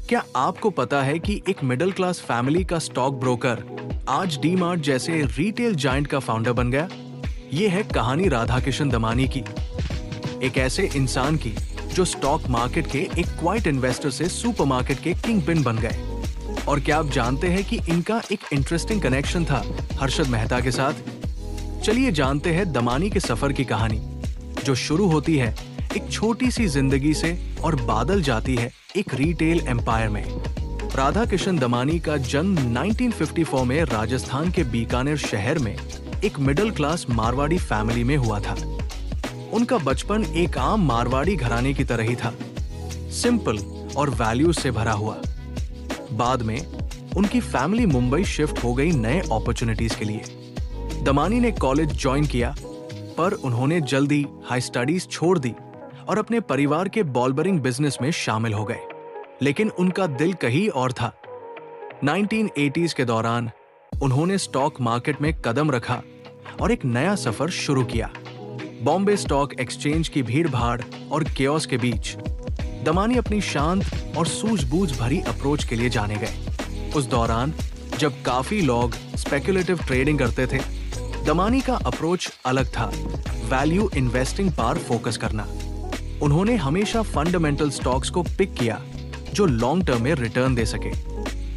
क्या आपको पता है कि एक मिडिल क्लास फैमिली का स्टॉक ब्रोकर आज डी-मार्ट जैसे रिटेल जायंट का फाउंडर बन गया? ये है कहानी राधाकिशन दमानी की, एक ऐसे इंसान की जो स्टॉक मार्केट के एक क्वाइट इन्वेस्टर से सुपरमार्केट के किंग पिन बन गए। और क्या आप जानते हैं कि इनका एक इंटरेस्टिंग कनेक्शन था हर्षद मेहता के साथ? चलिए जानते हैं दमानी के सफर की कहानी, जो शुरू होती है एक छोटी सी जिंदगी से और बादल जाती है एक रिटेल एम्पायर में। राधाकिशन दमानी का जन्म 1954 में राजस्थान के बीकानेर शहर में एक मिडिल क्लास मारवाड़ी फैमिली में हुआ था। उनका बचपन एक आम मारवाड़ी घराने की तरह ही था, सिंपल और वैल्यूज से भरा हुआ। बाद में उनकी फैमिली मुंबई शिफ्ट हो गई नए अपॉर्चुनिटीज के लिए। दमानी ने कॉलेज ज्वाइन किया, पर उन्होंने जल्दी हाई स्टडीज छोड़ दी और अपने परिवार के बॉलबरिंग बिजनेस में शामिल हो गए। लेकिन उनका दिल कहीं और था। 1980s के दौरान उन्होंने स्टॉक मार्केट में कदम रखा और एक नया सफर शुरू किया। बॉम्बे स्टॉक एक्सचेंज की भीड़-भाड़ और केओस के बीच दमानी अपनी शांत और सूझबूझ भरी अप्रोच के लिए जाने गए। उस दौरान जब काफी लोग स्पेक्युलेटिव ट्रेडिंग करते थे, दमानी का अप्रोच अलग था, वैल्यू इन्वेस्टिंग पर फोकस करना। उन्होंने हमेशा फंडामेंटल स्टॉक्स को पिक किया जो लॉन्ग टर्म में रिटर्न दे सके।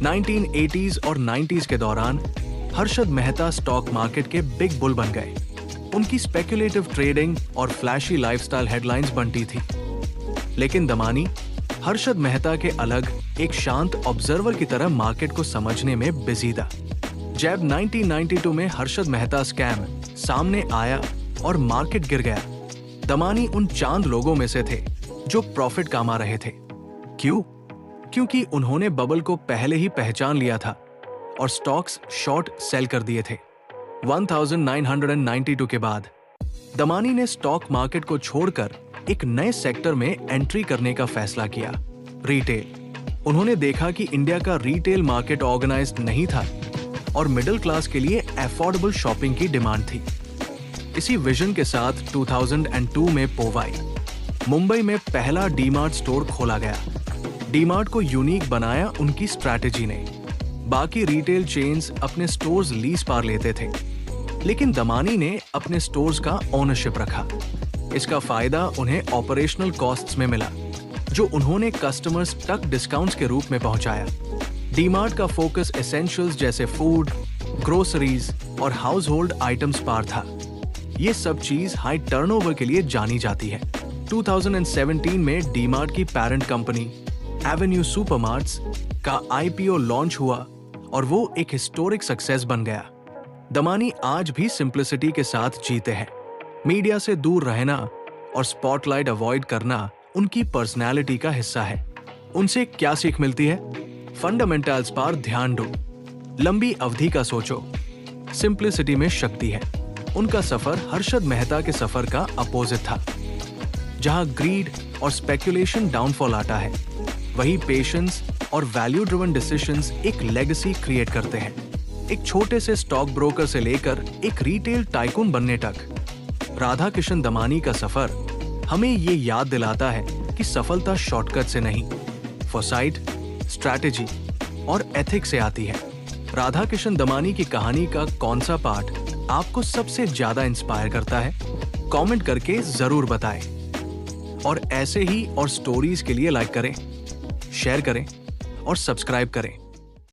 1980s और 90s के दौरान हर्षद मेहता स्टॉक मार्केट के बिग बुल बन गए। उनकी स्पेक्युलेटिव ट्रेडिंग और फ्लैशी लाइफस्टाइल हेडलाइंस बनती थी। लेकिन दमानी हर्षद मेहता के अलग एक शांत ऑब्जर्वर की तरह मार्केट को समझने में बिजी था। जब 1992 में हर्षद मेहता स्कैम सामने आया और मार्केट गिर गया, दमानी उन चांद लोगों में से थे जो प्रॉफिट कमा रहे थे। क्यों? क्योंकि उन्होंने बबल को पहले ही पहचान लिया था और स्टॉक्स शॉर्ट सेल कर दिए थे। 1992 के बाद दमानी ने स्टॉक मार्केट को छोड़कर एक नए सेक्टर में एंट्री करने का फैसला किया, रिटेल। उन्होंने देखा कि इंडिया का रिटेल मार्केट ऑर्गेनाइज्ड नहीं था और मिडिल क्लास के लिए अफोर्डेबल शॉपिंग की डिमांड थी। इसी विजन के साथ 2002 में पोवाई, मुंबई में पहला डी-मार्ट स्टोर खोला गया। डी-मार्ट को यूनिक बनाया उनकी स्ट्रैटेजी ने। बाकी रिटेल चेन्स अपने स्टोर्स लीज पर लेते थे, लेकिन दमानी ने अपने स्टोर्स का ओनरशिप रखा। इसका फायदा उन्हें ऑपरेशनल कॉस्ट्स में मिला, जो उन्होंने कस्टमर्स तक डिस्काउंट्स के रूप में पहुंचाया। डी-मार्ट का फोकस एसेंशियल्स जैसे फूड, ग्रोसरीज और हाउस होल्ड आइटम्स पर था। ये सब चीज हाई टर्नओवर के लिए जानी जाती है। 2017 में डी-मार्ट की पेरेंट कंपनी एवेन्यू सुपरमार्ट्स का IPO लॉन्च हुआ और वो एक हिस्टोरिक सक्सेस बन गया। दमानी आज भी सिंप्लिसिटी के साथ जीते हैं। मीडिया से दूर रहना और स्पॉटलाइट अवॉइड करना उनकी पर्सनैलिटी का हिस्सा है। उनसे क्या सीख मिलती है? फंडामेंटल्स पर ध्यान दो, लंबी अवधि का सोचो, सिंप्लिसिटी में शक्ति है। उनका सफर हर्षद मेहता के सफर का अपोजिट था। जहां ग्रीड और स्पेक्युलेशन डाउनफॉल आता है, वही पेशेंस और वैल्यू ड्रिवन डिसीजंस एक लेगेसी क्रिएट करते हैं। एक छोटे से स्टॉक ब्रोकर से लेकर एक रिटेल टाइकून बनने तक, राधाकिशन दमानी का सफर हमें ये याद दिलाता है कि सफलता शॉर्टकट से नहीं, फोरसाइट, स्ट्रैटेजी और एथिक्स से आती है। राधाकिशन दमानी की कहानी का कौन सा पार्ट आपको सबसे ज्यादा इंस्पायर करता है? कमेंट करके जरूर बताएं। और ऐसे ही और स्टोरीज के लिए लाइक करें, शेयर करें और सब्सक्राइब करें।